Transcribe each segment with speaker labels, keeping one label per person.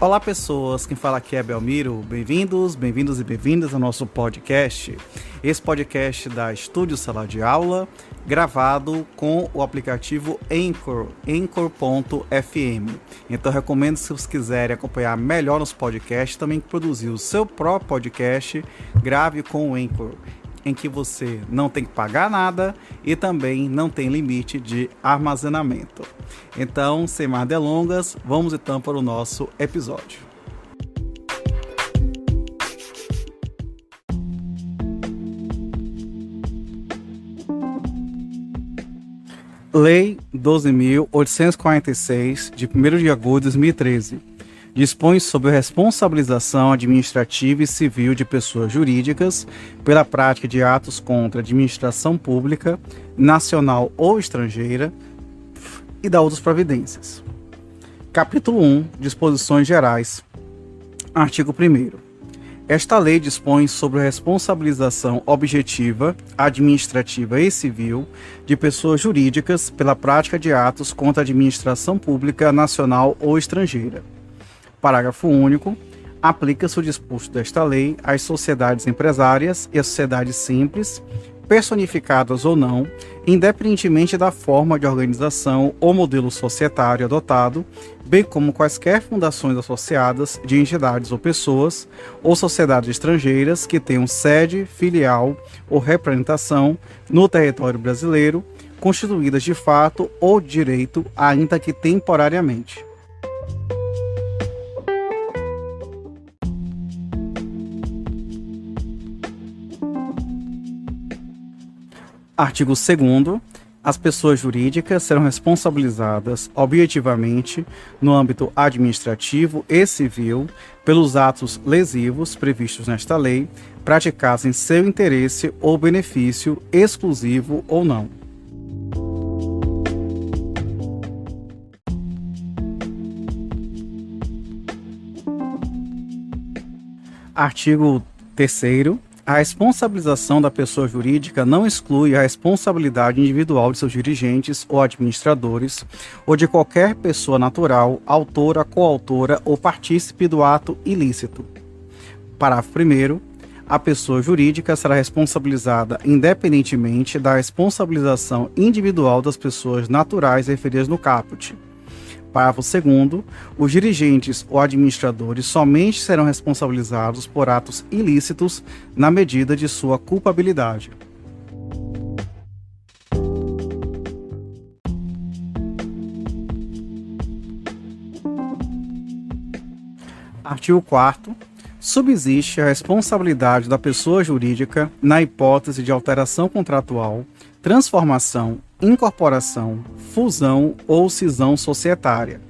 Speaker 1: Olá pessoas, quem fala aqui é Belmiro, bem-vindos e bem-vindas ao nosso podcast. Esse podcast da Estúdio Sala de Aula, gravado com o aplicativo Anchor, Anchor.fm. Então recomendo, se vocês quiserem acompanhar melhor nos podcasts, também produzir o seu próprio podcast, grave com o Anchor, em que você não tem que pagar nada e também não tem limite de armazenamento. Então, sem mais delongas, vamos então para o nosso episódio. Lei 12.846, de 1º de agosto de 2013, dispõe sobre a responsabilização administrativa e civil de pessoas jurídicas pela prática de atos contra a administração pública, nacional ou estrangeira, e da outras providências. Capítulo 1. Disposições gerais. Artigo 1º. Esta lei dispõe sobre a responsabilização objetiva, administrativa e civil de pessoas jurídicas pela prática de atos contra a administração pública, nacional ou estrangeira. Parágrafo único. Aplica-se o disposto desta lei às sociedades empresárias e às sociedades simples, personificadas ou não, independentemente da forma de organização ou modelo societário adotado, bem como quaisquer fundações associadas de entidades ou pessoas, ou sociedades estrangeiras que tenham sede, filial ou representação no território brasileiro, constituídas de fato ou de direito, ainda que temporariamente. Artigo 2º. As pessoas jurídicas serão responsabilizadas objetivamente no âmbito administrativo e civil pelos atos lesivos previstos nesta lei, praticados em seu interesse ou benefício exclusivo ou não. Artigo 3º. A responsabilização da pessoa jurídica não exclui a responsabilidade individual de seus dirigentes ou administradores, ou de qualquer pessoa natural, autora, coautora ou partícipe do ato ilícito. Parágrafo 1º. A pessoa jurídica será responsabilizada independentemente da responsabilização individual das pessoas naturais referidas no caput. Parágrafo 2º. Os dirigentes ou administradores somente serão responsabilizados por atos ilícitos na medida de sua culpabilidade. Artigo 4º. Subsiste a responsabilidade da pessoa jurídica na hipótese de alteração contratual, transformação, incorporação, fusão ou cisão societária.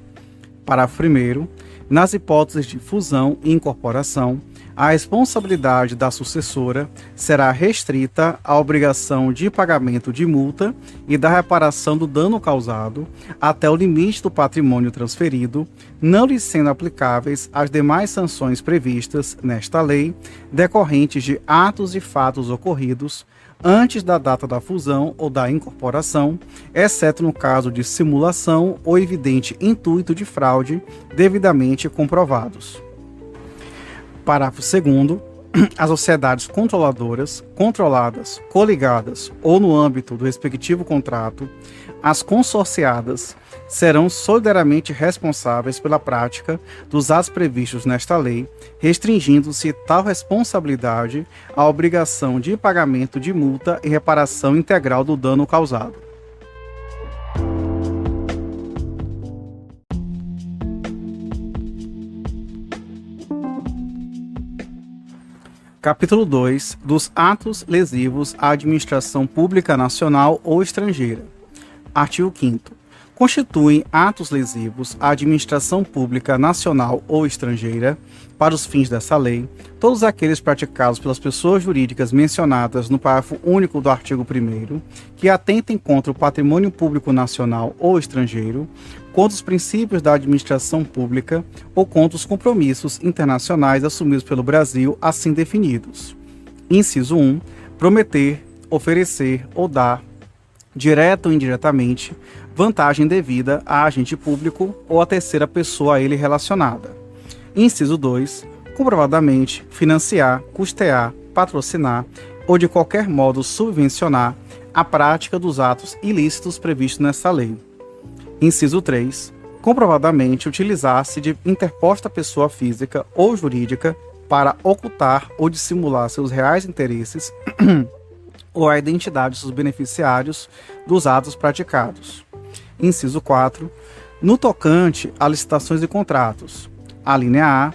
Speaker 1: Parágrafo 1º. Nas hipóteses de fusão e incorporação, a responsabilidade da sucessora será restrita à obrigação de pagamento de multa e da reparação do dano causado até o limite do patrimônio transferido, não lhe sendo aplicáveis as demais sanções previstas nesta lei, decorrentes de atos e fatos ocorridos antes da data da fusão ou da incorporação, exceto no caso de simulação ou evidente intuito de fraude devidamente comprovados. Parágrafo 2º. As sociedades controladoras, controladas, coligadas ou no âmbito do respectivo contrato, as consorciadas serão solidariamente responsáveis pela prática dos atos previstos nesta lei, restringindo-se tal responsabilidade à obrigação de pagamento de multa e reparação integral do dano causado. Capítulo 2. Dos atos lesivos à administração pública nacional ou estrangeira. Artigo 5º. Constituem atos lesivos à administração pública nacional ou estrangeira, para os fins dessa lei, todos aqueles praticados pelas pessoas jurídicas mencionadas no parágrafo único do artigo 1º, que atentem contra o patrimônio público nacional ou estrangeiro, contra os princípios da administração pública ou contra os compromissos internacionais assumidos pelo Brasil, assim definidos. Inciso 1. Prometer, oferecer ou dar, direta ou indiretamente, vantagem devida a agente público ou a terceira pessoa a ele relacionada. Inciso 2. Comprovadamente financiar, custear, patrocinar ou de qualquer modo subvencionar a prática dos atos ilícitos previstos nesta lei. Inciso 3. Comprovadamente utilizar-se de interposta pessoa física ou jurídica para ocultar ou dissimular seus reais interesses ou a identidade dos beneficiários dos atos praticados. Inciso 4. No tocante a licitações e contratos, a linha A,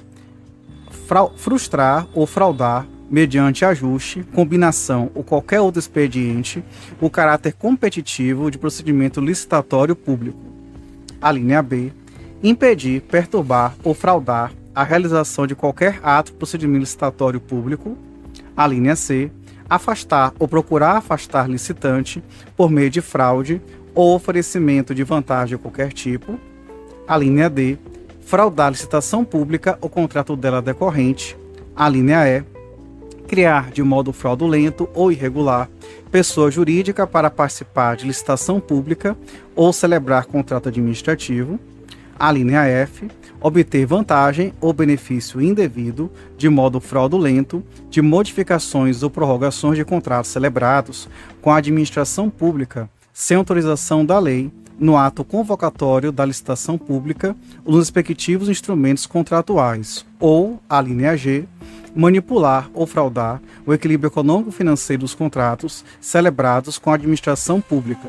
Speaker 1: frustrar ou fraudar, mediante ajuste, combinação ou qualquer outro expediente, o caráter competitivo de procedimento licitatório público. A linha B, impedir, perturbar ou fraudar a realização de qualquer ato ou procedimento licitatório público. A linha C, afastar ou procurar afastar licitante por meio de fraude ou oferecimento de vantagem de qualquer tipo. A linha D, fraudar licitação pública ou contrato dela decorrente. A linha E, criar de modo fraudulento ou irregular pessoa jurídica para participar de licitação pública ou celebrar contrato administrativo. A linha F, obter vantagem ou benefício indevido de modo fraudulento de modificações ou prorrogações de contratos celebrados com a administração pública sem autorização da lei no ato convocatório da licitação pública ou nos respectivos instrumentos contratuais. Ou, a linha G, manipular ou fraudar o equilíbrio econômico-financeiro dos contratos celebrados com a administração pública.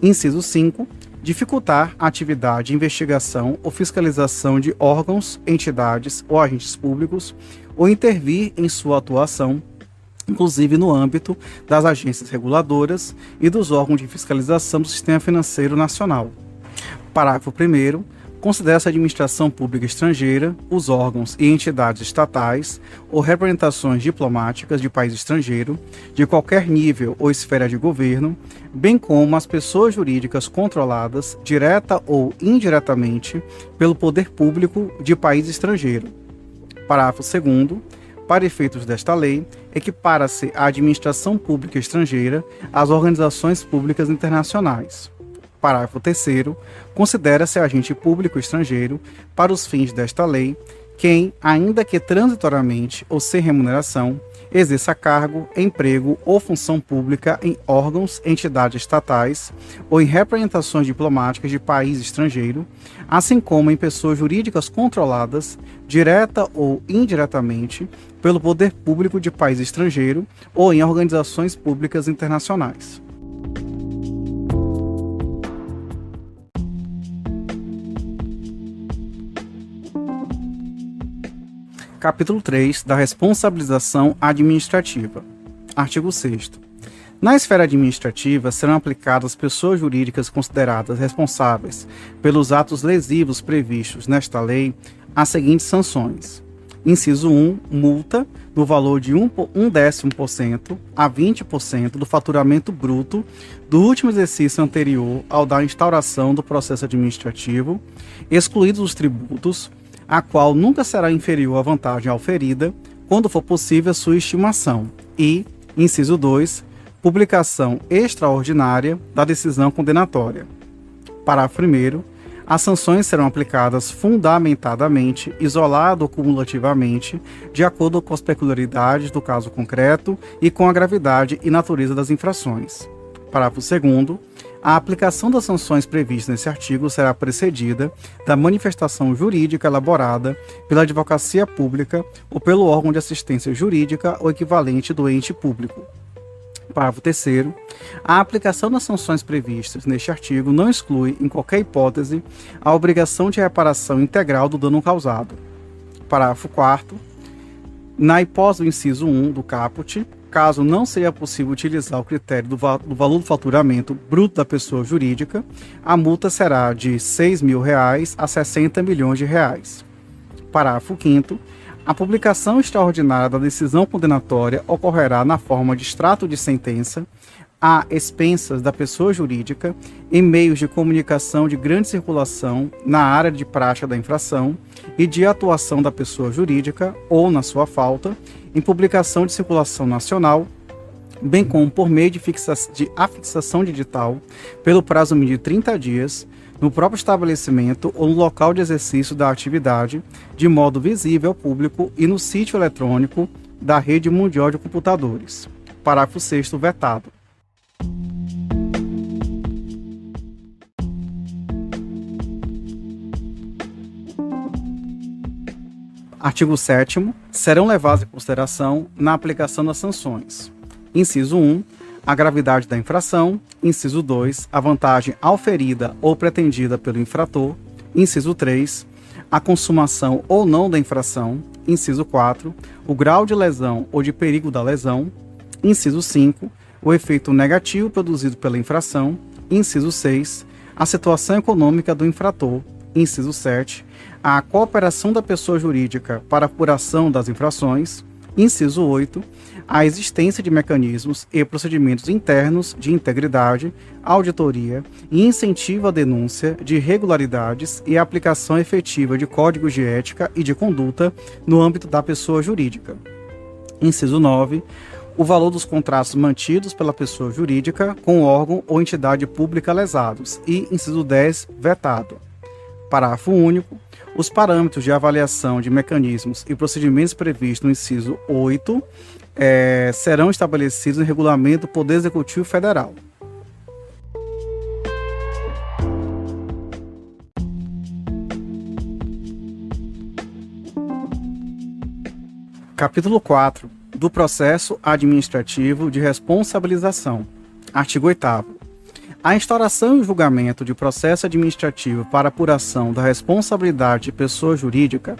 Speaker 1: Inciso 5. Dificultar a atividade de investigação ou fiscalização de órgãos, entidades ou agentes públicos ou intervir em sua atuação, inclusive no âmbito das agências reguladoras e dos órgãos de fiscalização do Sistema Financeiro Nacional. Parágrafo 1º. Considera-se a administração pública estrangeira, os órgãos e entidades estatais ou representações diplomáticas de país estrangeiro, de qualquer nível ou esfera de governo, bem como as pessoas jurídicas controladas, direta ou indiretamente, pelo poder público de país estrangeiro. Parágrafo 2º. Para efeitos desta lei, equipara-se a administração pública estrangeira às organizações públicas internacionais. Parágrafo 3º. Considera-se agente público estrangeiro, para os fins desta lei, quem, ainda que transitoriamente ou sem remuneração, exerça cargo, emprego ou função pública em órgãos, entidades estatais ou em representações diplomáticas de país estrangeiro, assim como em pessoas jurídicas controladas, direta ou indiretamente, pelo poder público de país estrangeiro ou em organizações públicas internacionais. Capítulo 3 da responsabilização administrativa. Artigo 6º. Na esfera administrativa serão aplicadas pessoas jurídicas consideradas responsáveis pelos atos lesivos previstos nesta lei as seguintes sanções. Inciso 1, multa no valor de 0,1% a 20% do faturamento bruto do último exercício anterior ao da instauração do processo administrativo, excluídos os tributos, a qual nunca será inferior à vantagem auferida, quando for possível a sua estimação. E, inciso 2, publicação extraordinária da decisão condenatória. Parágrafo 1º. As sanções serão aplicadas fundamentadamente, isolado ou cumulativamente, de acordo com as peculiaridades do caso concreto e com a gravidade e natureza das infrações. Parágrafo 2º. A aplicação das sanções previstas nesse artigo será precedida da manifestação jurídica elaborada pela advocacia pública ou pelo órgão de assistência jurídica ou equivalente do ente público. Parágrafo 3º. A aplicação das sanções previstas neste artigo não exclui, em qualquer hipótese, a obrigação de reparação integral do dano causado. Parágrafo 4º. Na hipótese do inciso 1 do caput, caso não seja possível utilizar o critério do valor do faturamento bruto da pessoa jurídica, a multa será de R$ 6.000 a R$ 60 milhões. Parágrafo 5º. A publicação extraordinária da decisão condenatória ocorrerá na forma de extrato de sentença, a expensas da pessoa jurídica, em meios de comunicação de grande circulação na área de prática da infração e de atuação da pessoa jurídica, ou, na sua falta, em publicação de circulação nacional, bem como por meio de afixação digital, pelo prazo mínimo de 30 dias, no próprio estabelecimento ou no local de exercício da atividade, de modo visível ao público e no sítio eletrônico da Rede Mundial de Computadores. Parágrafo 6º, vetado. Artigo 7º. Serão levados em consideração na aplicação das sanções. Inciso 1. A gravidade da infração. Inciso 2. A vantagem auferida ou pretendida pelo infrator. Inciso 3. A consumação ou não da infração. Inciso 4. O grau de lesão ou de perigo da lesão. Inciso 5. O efeito negativo produzido pela infração. Inciso 6. A situação econômica do infrator. Inciso 7. A cooperação da pessoa jurídica para a apuração das infrações. Inciso 8. A existência de mecanismos e procedimentos internos de integridade, auditoria e incentivo à denúncia de irregularidades e a aplicação efetiva de códigos de ética e de conduta no âmbito da pessoa jurídica. Inciso 9. O valor dos contratos mantidos pela pessoa jurídica com o órgão ou entidade pública lesados. E, inciso 10, vetado. Parágrafo único. Os parâmetros de avaliação de mecanismos e procedimentos previstos no inciso 8 serão estabelecidos em regulamento do Poder Executivo Federal. Capítulo 4. Do processo administrativo de responsabilização. Artigo 8º. A instauração e o julgamento de processo administrativo para apuração da responsabilidade de pessoa jurídica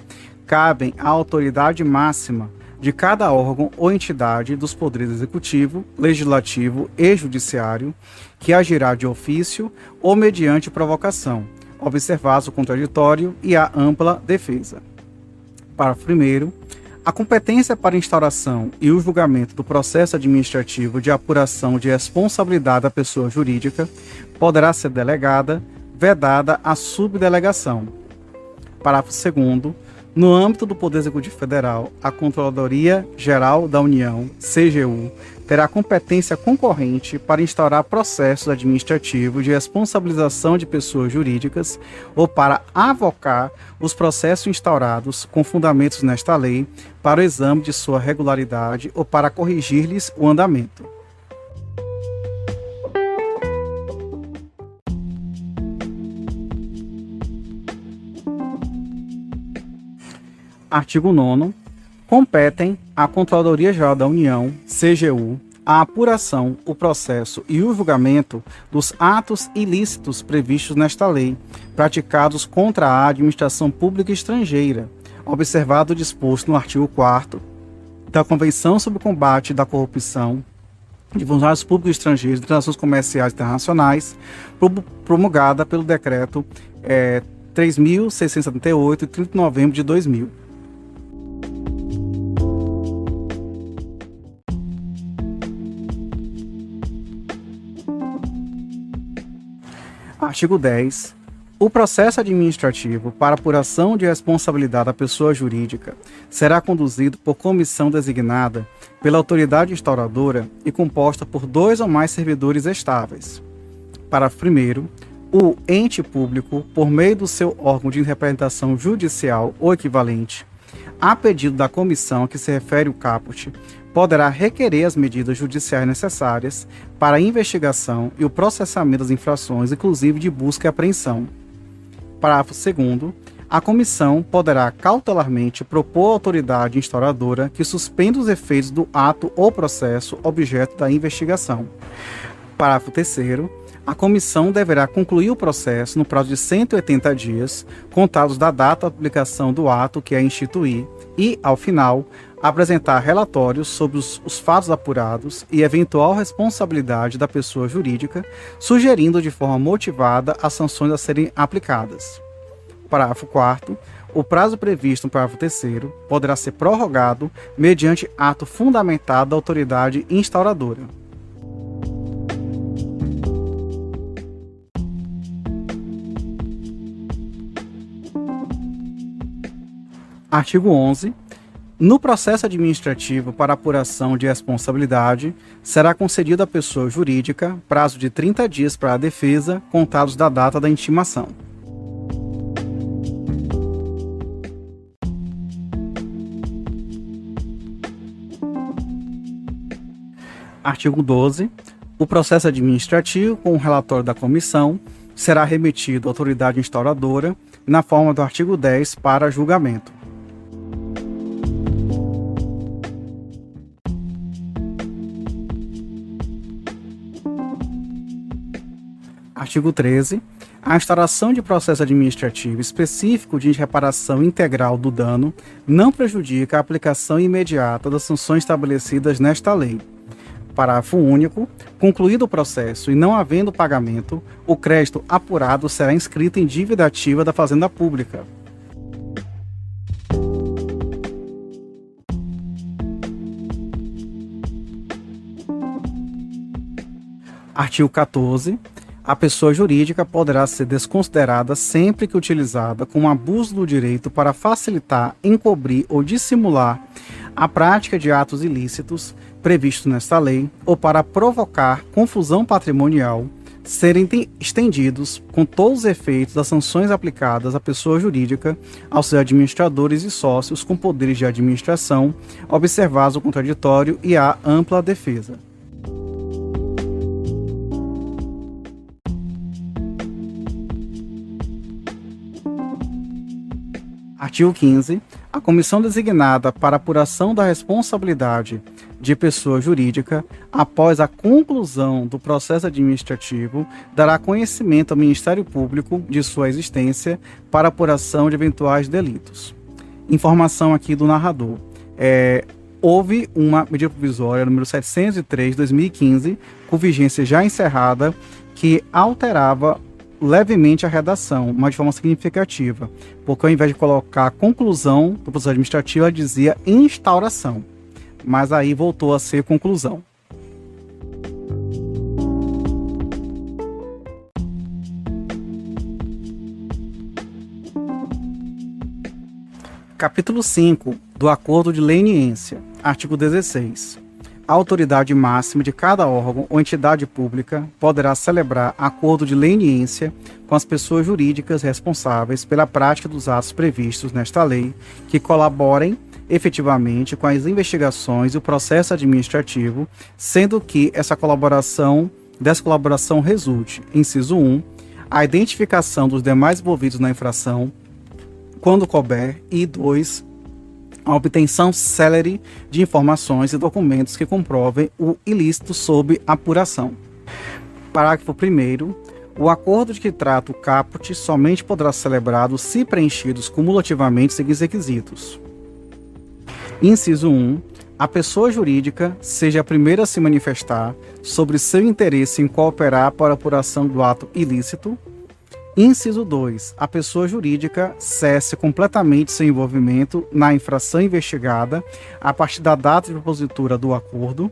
Speaker 1: cabem à autoridade máxima de cada órgão ou entidade dos poderes executivo, legislativo e judiciário, que agirá de ofício ou mediante provocação, observado o contraditório e a ampla defesa. Parágrafo 1º. A competência para instauração e o julgamento do processo administrativo de apuração de responsabilidade da pessoa jurídica poderá ser delegada, vedada a subdelegação. Parágrafo 2º. No âmbito do Poder Executivo Federal, a Controladoria Geral da União, CGU, terá competência concorrente para instaurar processos administrativos de responsabilização de pessoas jurídicas ou para avocar os processos instaurados com fundamentos nesta lei para o exame de sua regularidade ou para corrigir-lhes o andamento. Artigo 9º. Competem à Controladoria Geral da União, CGU, a apuração, o processo e o julgamento dos atos ilícitos previstos nesta lei, praticados contra a administração pública estrangeira, observado o disposto no artigo 4º da Convenção sobre o Combate da Corrupção de Funcionários Públicos Estrangeiros de Transações Comerciais Internacionais, promulgada pelo Decreto 3.678, de 30 de novembro de 2000. Artigo 10. O processo administrativo para apuração de responsabilidade da pessoa jurídica será conduzido por comissão designada pela autoridade instauradora e composta por 2 ou mais servidores estáveis. Parágrafo 1º. O ente público, por meio do seu órgão de representação judicial ou equivalente, a pedido da comissão a que se refere o caput, poderá requerer as medidas judiciais necessárias para a investigação e o processamento das infrações, inclusive de busca e apreensão. Parágrafo 2º. A comissão poderá cautelarmente propor à autoridade instauradora que suspenda os efeitos do ato ou processo objeto da investigação. Parágrafo 3º. A comissão deverá concluir o processo no prazo de 180 dias, contados da data da publicação do ato que a instituir, e, ao final, apresentar relatórios sobre os fatos apurados e eventual responsabilidade da pessoa jurídica, sugerindo de forma motivada as sanções a serem aplicadas. Parágrafo 4º. O prazo previsto no parágrafo 3º poderá ser prorrogado mediante ato fundamentado da autoridade instauradora. Artigo 11. No processo administrativo para apuração de responsabilidade, será concedido à pessoa jurídica prazo de 30 dias para a defesa, contados da data da intimação. Artigo 12. O processo administrativo, com o relatório da comissão, será remetido à autoridade instauradora, na forma do artigo 10, para julgamento. Artigo 13. A instauração de processo administrativo específico de reparação integral do dano não prejudica a aplicação imediata das sanções estabelecidas nesta lei. Parágrafo único. Concluído o processo e não havendo pagamento, o crédito apurado será inscrito em dívida ativa da Fazenda Pública. Artigo 14. A pessoa jurídica poderá ser desconsiderada sempre que utilizada com abuso do direito para facilitar, encobrir ou dissimular a prática de atos ilícitos previstos nesta lei ou para provocar confusão patrimonial, serem estendidos com todos os efeitos das sanções aplicadas à pessoa jurídica, aos seus administradores e sócios com poderes de administração, observado o contraditório e a ampla defesa. Artigo 15. A comissão designada para apuração da responsabilidade de pessoa jurídica, após a conclusão do processo administrativo, dará conhecimento ao Ministério Público de sua existência para apuração de eventuais delitos. Informação aqui do narrador. Houve uma medida provisória número 703 de 2015, com vigência já encerrada, que alterava levemente a redação, mas de forma significativa, porque ao invés de colocar a conclusão do processo administrativo, ela dizia instauração, mas aí voltou a ser conclusão. Capítulo 5 do Acordo de Leniência. Artigo 16. A autoridade máxima de cada órgão ou entidade pública poderá celebrar acordo de leniência com as pessoas jurídicas responsáveis pela prática dos atos previstos nesta lei que colaborem efetivamente com as investigações e o processo administrativo, sendo que dessa colaboração resulte, inciso 1, a identificação dos demais envolvidos na infração, quando couber, e 2, a obtenção célere de informações e documentos que comprovem o ilícito sob apuração. Parágrafo 1º. O acordo de que trata o caput somente poderá ser celebrado se preenchidos cumulativamente os seguintes requisitos. Inciso 1. A pessoa jurídica seja a primeira a se manifestar sobre seu interesse em cooperar para a apuração do ato ilícito. Inciso 2. A pessoa jurídica cesse completamente seu envolvimento na infração investigada a partir da data de propositura do acordo.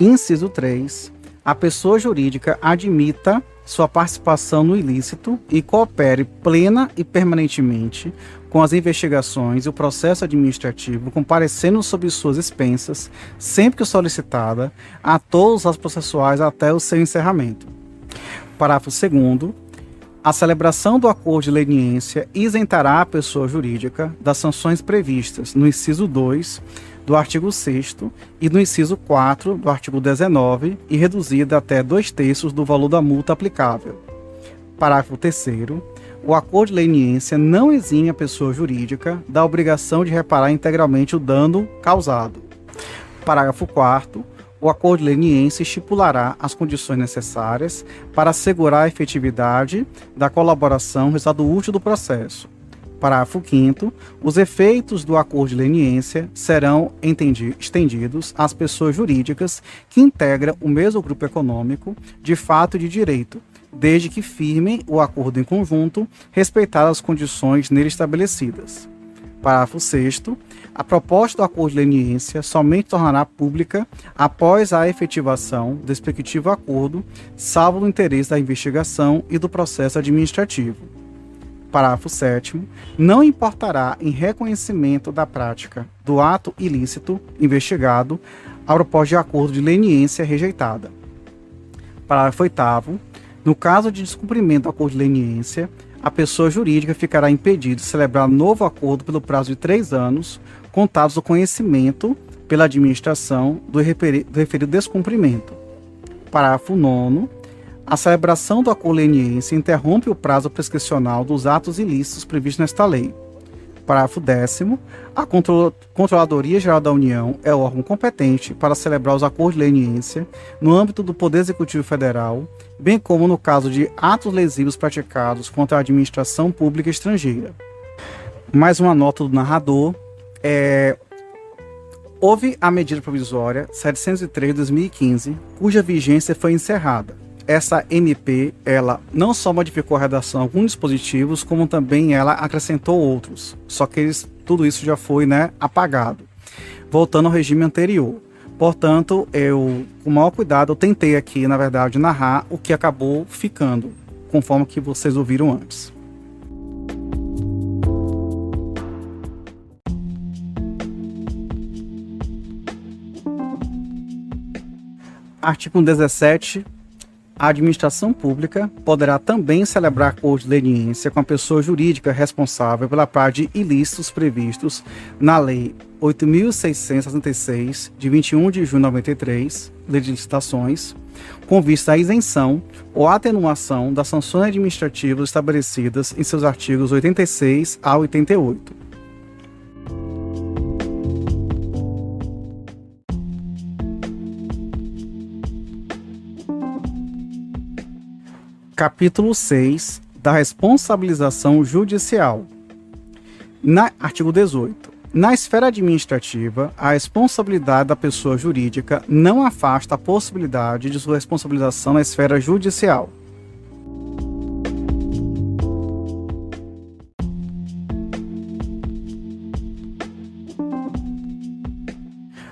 Speaker 1: Inciso 3. A pessoa jurídica admita sua participação no ilícito e coopere plena e permanentemente com as investigações e o processo administrativo, comparecendo sob suas expensas, sempre que solicitada, a todos os processuais até o seu encerramento. Parágrafo 2º. A celebração do acordo de leniência isentará a pessoa jurídica das sanções previstas no inciso 2 do artigo 6º e no inciso 4 do artigo 19 e reduzida até 2/3 do valor da multa aplicável. Parágrafo 3º. O acordo de leniência não exime a pessoa jurídica da obrigação de reparar integralmente o dano causado. Parágrafo 4º. O acordo de leniência estipulará as condições necessárias para assegurar a efetividade da colaboração, resultado útil do processo. Parágrafo 5º. Os efeitos do acordo de leniência serão estendidos às pessoas jurídicas que integram o mesmo grupo econômico, de fato e de direito, desde que firmem o acordo em conjunto, respeitadas as condições nele estabelecidas. Parágrafo 6º. A proposta do acordo de leniência somente tornará pública após a efetivação do respectivo acordo, salvo no interesse da investigação e do processo administrativo. Parágrafo 7º. Não importará em reconhecimento da prática do ato ilícito investigado a proposta de acordo de leniência rejeitada. Parágrafo 8º. No caso de descumprimento do acordo de leniência, a pessoa jurídica ficará impedida de celebrar novo acordo pelo prazo de 3 anos, contados do conhecimento pela administração do referido descumprimento. Parágrafo 9º. A celebração do acordo de leniência interrompe o prazo prescricional dos atos ilícitos previstos nesta lei. Parágrafo 10º. A Controladoria Geral da União é o órgão competente para celebrar os acordos de leniência no âmbito do Poder Executivo Federal, bem como no caso de atos lesivos praticados contra a administração pública estrangeira. Mais uma nota do narrador. Houve a medida provisória 703 de 2015, cuja vigência foi encerrada. Essa MP, ela não só modificou a redação de alguns dispositivos, como também ela acrescentou outros. Só que tudo isso já foi, apagado, voltando ao regime anterior. Portanto, eu, com o maior cuidado, eu tentei aqui, na verdade, narrar o que acabou ficando, conforme que vocês ouviram antes. Artigo 17. A administração pública poderá também celebrar acordo de leniência com a pessoa jurídica responsável pela prática de ilícitos previstos na Lei 8.666, de 21 de junho de 93, Lei de Licitações, com vista à isenção ou atenuação das sanções administrativas estabelecidas em seus artigos 86 a 88. Capítulo 6 da responsabilização judicial. Artigo 18. Na esfera administrativa, a responsabilidade da pessoa jurídica não afasta a possibilidade de sua responsabilização na esfera judicial.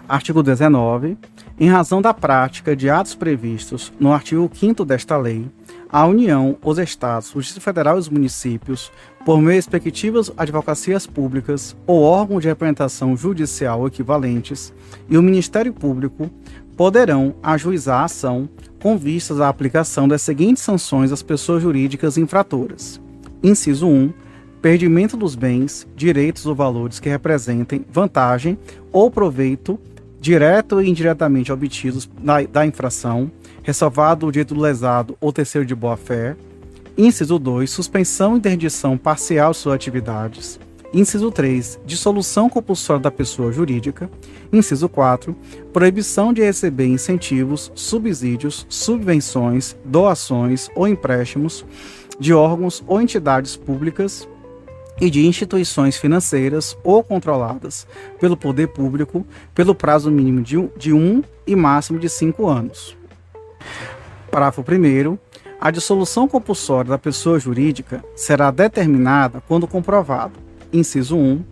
Speaker 1: Artigo 19. Em razão da prática de atos previstos no artigo 5º desta lei, a União, os Estados, o Distrito Federal e os municípios, por meio de respectivas advocacias públicas ou órgãos de representação judicial equivalentes, e o Ministério Público poderão ajuizar a ação com vistas à aplicação das seguintes sanções às pessoas jurídicas infratoras. Inciso 1. Perdimento dos bens, direitos ou valores que representem vantagem ou proveito direto e indiretamente obtidos da infração, ressalvado o direito do lesado ou terceiro de boa-fé. Inciso 2. Suspensão e interdição parcial de suas atividades. Inciso 3. Dissolução compulsória da pessoa jurídica. Inciso 4. Proibição de receber incentivos, subsídios, subvenções, doações ou empréstimos de órgãos ou entidades públicas e de instituições financeiras ou controladas pelo poder público pelo prazo mínimo de 1 e máximo de 5 anos. Parágrafo 1º. A dissolução compulsória da pessoa jurídica será determinada quando comprovado, inciso 1,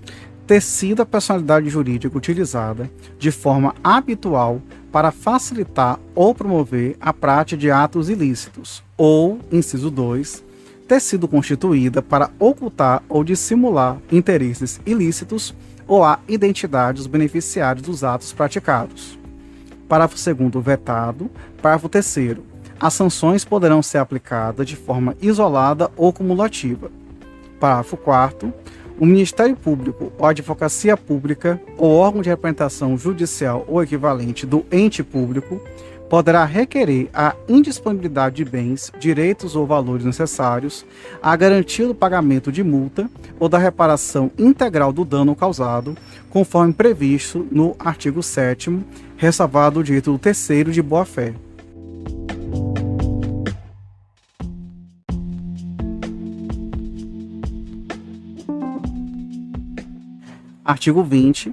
Speaker 1: ter sido a personalidade jurídica utilizada de forma habitual para facilitar ou promover a prática de atos ilícitos, ou, inciso 2, ter sido constituída para ocultar ou dissimular interesses ilícitos ou a identidade dos beneficiários dos atos praticados. Parágrafo 2º vetado. Parágrafo 3º. As sanções poderão ser aplicadas de forma isolada ou cumulativa. Parágrafo 4º. O Ministério Público ou a Advocacia Pública ou órgão de representação judicial ou equivalente do ente público poderá requerer a indisponibilidade de bens, direitos ou valores necessários à garantia do pagamento de multa ou da reparação integral do dano causado, conforme previsto no artigo 7º, ressalvado o direito do terceiro de boa-fé. Artigo 20.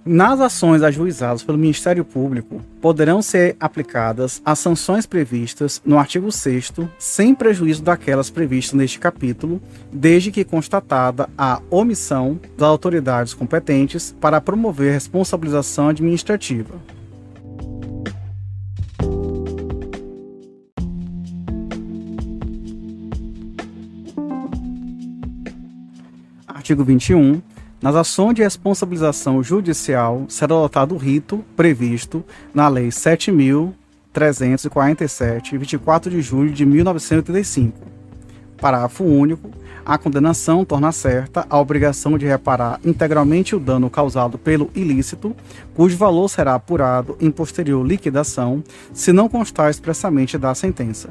Speaker 1: Nas ações ajuizadas pelo Ministério Público, poderão ser aplicadas as sanções previstas no artigo 6º, sem prejuízo daquelas previstas neste capítulo, desde que constatada a omissão das autoridades competentes para promover a responsabilização administrativa. Artigo 21. Nas ações de responsabilização judicial será adotado o rito previsto na Lei 7.347, 24 de julho de 1985. Parágrafo único. A condenação torna certa a obrigação de reparar integralmente o dano causado pelo ilícito, cujo valor será apurado em posterior liquidação, se não constar expressamente da sentença.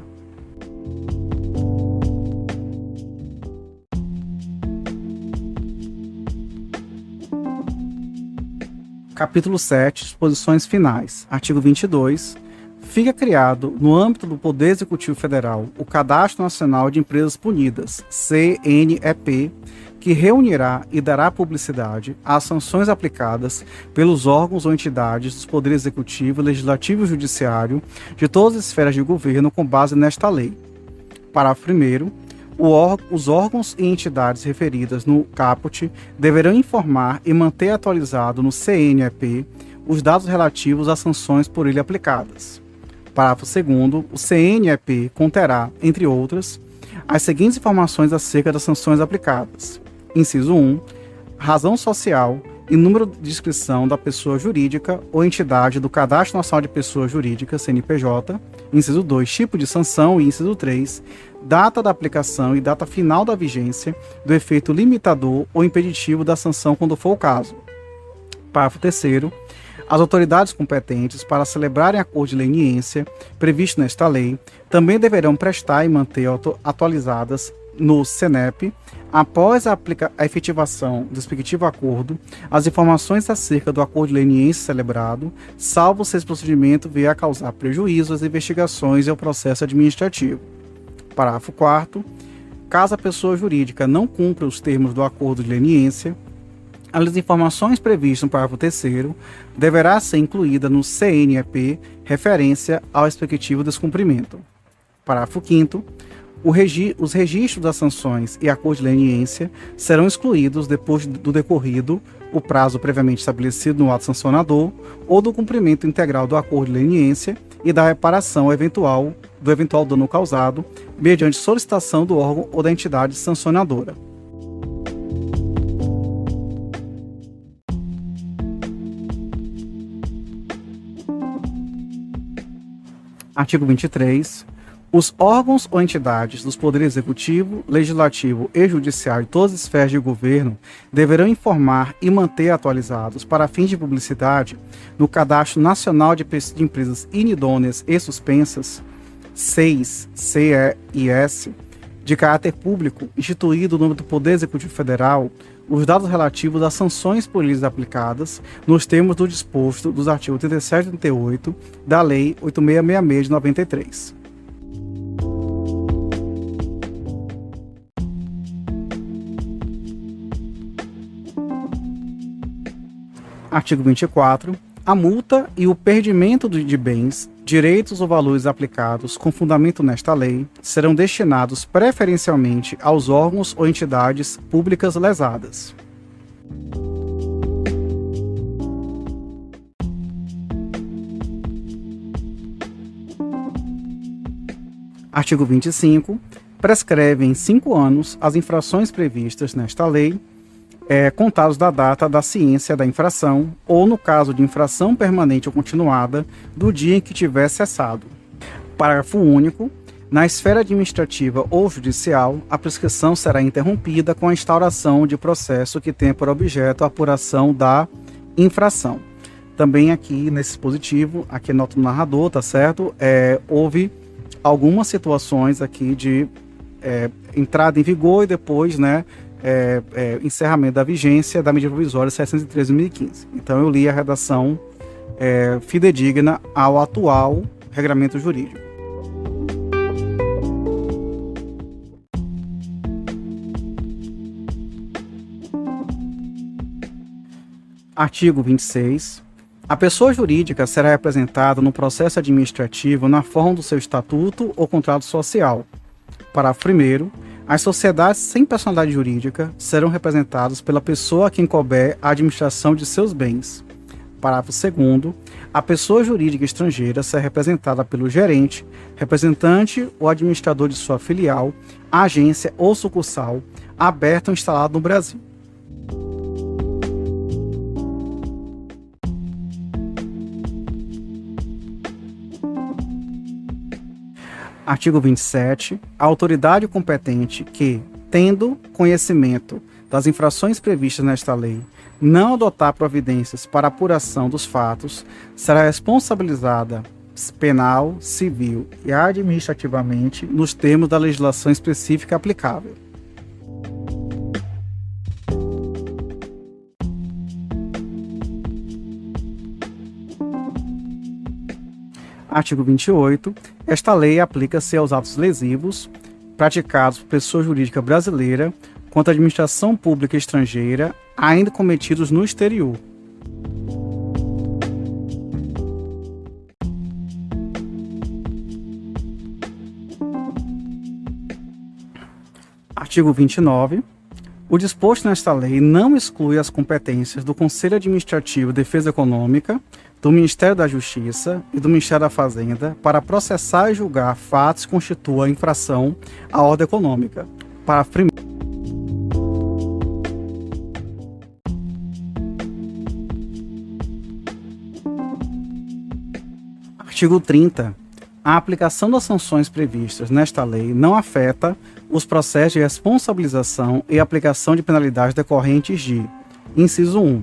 Speaker 1: Capítulo 7. Disposições finais. Artigo 22. Fica criado, no âmbito do Poder Executivo Federal, o Cadastro Nacional de Empresas Punidas, CNEP, que reunirá e dará publicidade às sanções aplicadas pelos órgãos ou entidades dos Poderes Executivo, Legislativo e Judiciário de todas as esferas de governo com base nesta lei. Parágrafo 1º. Os órgãos e entidades referidas no caput deverão informar e manter atualizado no CNEP os dados relativos às sanções por ele aplicadas. Parágrafo 2º. O CNEP conterá, entre outras, as seguintes informações acerca das sanções aplicadas. Inciso 1. Razão social e número de inscrição da pessoa jurídica ou entidade do Cadastro Nacional de Pessoas Jurídicas, CNPJ. Inciso 2. Tipo de sanção. E inciso 3. Data da aplicação e data final da vigência do efeito limitador ou impeditivo da sanção, quando for o caso. Parágrafo 3º. As autoridades competentes para celebrarem acordo de leniência previsto nesta lei também deverão prestar e manter atualizadas no CNEP, após a efetivação do respectivo acordo, as informações acerca do acordo de leniência celebrado, salvo se esse procedimento vier a causar prejuízo às investigações e ao processo administrativo. Parágrafo 4º. Caso a pessoa jurídica não cumpra os termos do acordo de leniência, as informações previstas no parágrafo 3º deverá ser incluída no CNEP referência ao respectivo descumprimento. Parágrafo 5º. Os registros das sanções e acordo de leniência serão excluídos depois do decorrido o prazo previamente estabelecido no ato sancionador ou do cumprimento integral do acordo de leniência e da reparação do eventual dano causado, mediante solicitação do órgão ou da entidade sancionadora. Artigo 23. Os órgãos ou entidades dos Poderes Executivo, Legislativo e Judiciário de todas as esferas de governo deverão informar e manter atualizados, para fins de publicidade, no Cadastro Nacional de Empresas Inidôneas e Suspensas, CEIS, de caráter público, instituído no âmbito do Poder Executivo Federal, os dados relativos às sanções por eles aplicadas, nos termos do disposto dos artigos 37 e 38 da Lei 8666 de 93. Artigo 24. A multa e o perdimento de bens, direitos ou valores aplicados com fundamento nesta lei serão destinados preferencialmente aos órgãos ou entidades públicas lesadas. Artigo 25. Prescreve em 5 anos as infrações previstas nesta lei, contados da data da ciência da infração, ou, no caso de infração permanente ou continuada, do dia em que tiver cessado. Parágrafo único. Na esfera administrativa ou judicial, a prescrição será interrompida com a instauração de processo que tenha por objeto a apuração da infração. Também aqui nesse dispositivo, aqui nota do narrador, tá certo? Houve algumas situações aqui de entrada em vigor e depois, encerramento da vigência da medida provisória 713/2015. Então eu li a redação fidedigna ao atual regramento jurídico. Artigo 26. A pessoa jurídica será representada no processo administrativo na forma do seu estatuto ou contrato social. Parágrafo 1º. As sociedades sem personalidade jurídica serão representadas pela pessoa a quem couber a administração de seus bens. Parágrafo 2º. A pessoa jurídica estrangeira será representada pelo gerente, representante ou administrador de sua filial, agência ou sucursal, aberta ou instalada no Brasil. Artigo 27. A autoridade competente que, tendo conhecimento das infrações previstas nesta lei, não adotar providências para apuração dos fatos, será responsabilizada penal, civil e administrativamente nos termos da legislação específica aplicável. Artigo 28. Esta lei aplica-se aos atos lesivos praticados por pessoa jurídica brasileira contra a administração pública estrangeira, ainda cometidos no exterior. Artigo 29. O disposto nesta lei não exclui as competências do Conselho Administrativo de Defesa Econômica, do Ministério da Justiça e do Ministério da Fazenda para processar e julgar fatos que constituam infração à ordem econômica. Parágrafo 1º. Artigo 30. A aplicação das sanções previstas nesta lei não afeta os processos de responsabilização e aplicação de penalidades decorrentes de: inciso 1.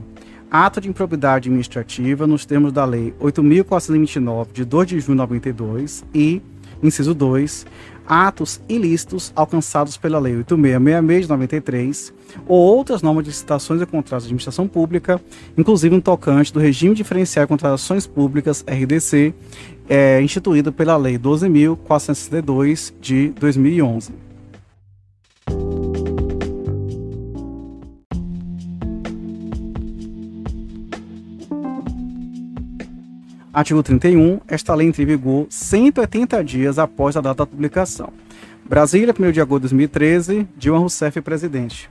Speaker 1: Ato de improbidade administrativa nos termos da Lei 8.429, de 2 de junho de 92 e, inciso 2, atos ilícitos alcançados pela Lei 8.666, de 93 ou outras normas de licitações e contratos de administração pública, inclusive no tocante do regime diferenciado de contratações públicas, RDC, instituído pela Lei 12.462, de 2011. Artigo 31. Esta lei entra em vigor 180 dias após a data da publicação. Brasília, 1º de agosto de 2013, Dilma Rousseff, presidente.